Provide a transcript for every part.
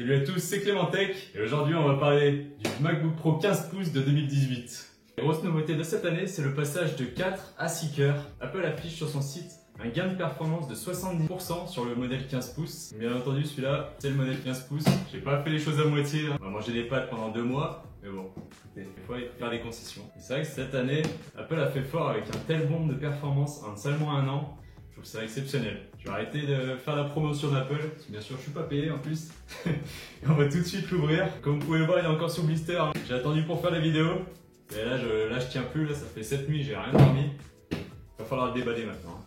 Salut à tous, c'est Clément Tech et aujourd'hui on va parler du MacBook Pro 15 pouces de 2018. La grosse nouveauté de cette année, c'est le passage de 4 à 6 cœurs. Apple affiche sur son site un gain de performance de 70% sur le modèle 15 pouces. Bien entendu, celui-là, c'est le modèle 15 pouces. J'ai pas fait les choses à moitié. On va manger des pâtes pendant 2 mois. Mais bon, écoutez, des fois il faut faire des concessions. Et c'est vrai que cette année, Apple a fait fort avec un tel bond de performance en seulement un an. Je trouve ça exceptionnel. Je vais arrêter de faire la promotion d'Apple, parce que bien sûr je suis pas payé en plus. Et on va tout de suite l'ouvrir. Comme vous pouvez le voir, il est encore sous blister. J'ai attendu pour faire la vidéo. Et là je tiens plus, là ça fait 7 nuits, j'ai rien dormi. Il va falloir le déballer maintenant.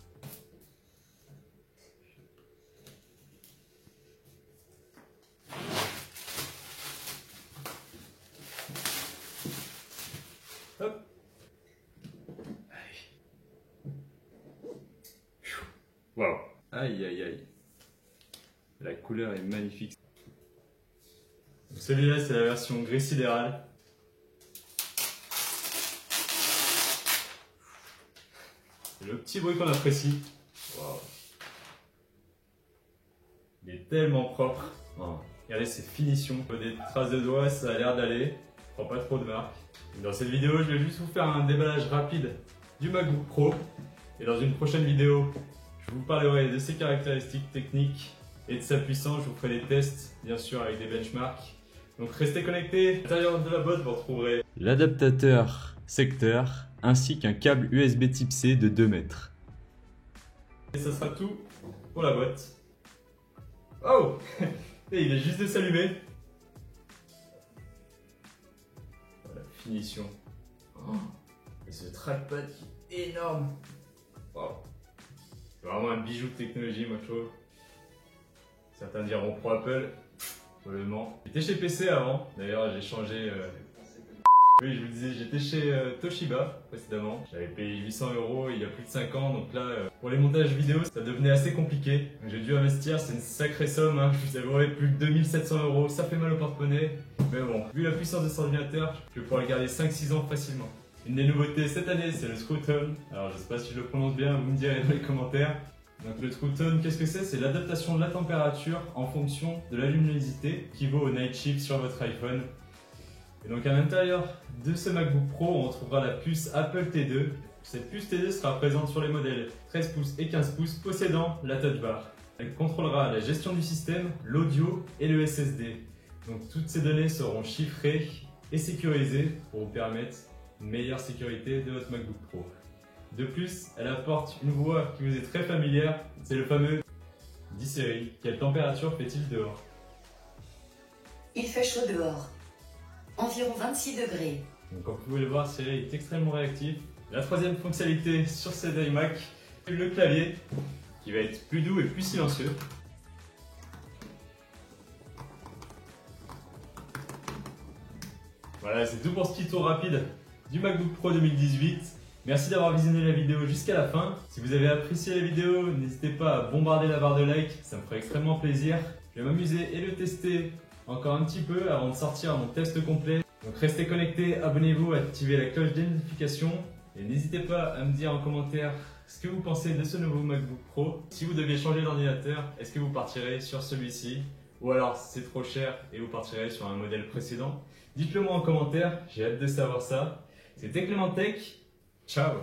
Hop. Waouh. Aïe aïe aïe. La couleur est magnifique. Celui-là c'est la version gris sidéral. C'est le petit bruit qu'on apprécie. Waouh. Il est tellement propre. Oh. Regardez ces finitions. Des traces de doigts, ça a l'air d'aller. Prends pas trop de marque. Dans cette vidéo, je vais juste vous faire un déballage rapide du MacBook Pro. Et dans une prochaine vidéo, je vous parlerai de ses caractéristiques techniques et de sa puissance. Je vous ferai des tests, bien sûr, avec des benchmarks. Donc restez connectés. À l'intérieur de la boîte, vous retrouverez l'adaptateur secteur ainsi qu'un câble USB type C de 2 mètres. Et ça sera tout pour la boîte. Oh, et il est juste de s'allumer. Voilà, finition. Oh, et ce trackpad qui est énorme. Wow. C'est vraiment un bijou de technologie, moi je trouve. Certains diront pro Apple. Probablement. J'étais chez PC avant, d'ailleurs j'ai changé. Oui, je vous disais, j'étais chez Toshiba précédemment. J'avais payé 800 € il y a plus de 5 ans, donc là, pour les montages vidéo, ça devenait assez compliqué. J'ai dû investir, c'est une sacrée somme, hein. Je vous avouerai, plus de 2700 €, ça fait mal au porte-monnaie. Mais bon, vu la puissance de cet ordinateur, je vais pouvoir le garder 5-6 ans facilement. Une des nouveautés cette année, c'est le Screwtone. Alors je sais pas si je le prononce bien, vous me direz dans les commentaires. Donc le Screwtone, qu'est-ce que c'est? C'est l'adaptation de la température en fonction de la luminosité qui vaut au Night Shift sur votre iPhone. Et donc à l'intérieur de ce MacBook Pro, on retrouvera la puce Apple T2. Cette puce T2 sera présente sur les modèles 13 pouces et 15 pouces possédant la Touch Bar. Elle contrôlera la gestion du système, l'audio et le SSD. Donc toutes ces données seront chiffrées et sécurisées pour vous permettre une meilleure sécurité de votre MacBook Pro. De plus, elle apporte une voix qui vous est très familière, c'est le fameux « Dis Siri, quelle température fait-il dehors ?» Il fait chaud dehors. Environ 26 degrés. Donc comme vous pouvez le voir, Siri est extrêmement réactif. La troisième fonctionnalité sur cet iMac, c'est le clavier qui va être plus doux et plus silencieux. Voilà, c'est tout pour ce petit tour rapide du MacBook Pro 2018. Merci d'avoir visionné la vidéo jusqu'à la fin. Si vous avez apprécié la vidéo, n'hésitez pas à bombarder la barre de like, ça me ferait extrêmement plaisir. Je vais m'amuser et le tester encore un petit peu avant de sortir mon test complet. Donc restez connectés, abonnez-vous, activez la cloche des notifications et n'hésitez pas à me dire en commentaire ce que vous pensez de ce nouveau MacBook Pro. Si vous deviez changer d'ordinateur, est-ce que vous partirez sur celui-ci ou alors c'est trop cher et vous partirez sur un modèle précédent? Dites-le moi en commentaire, j'ai hâte de savoir ça. C'était Clément Tech. Ciao.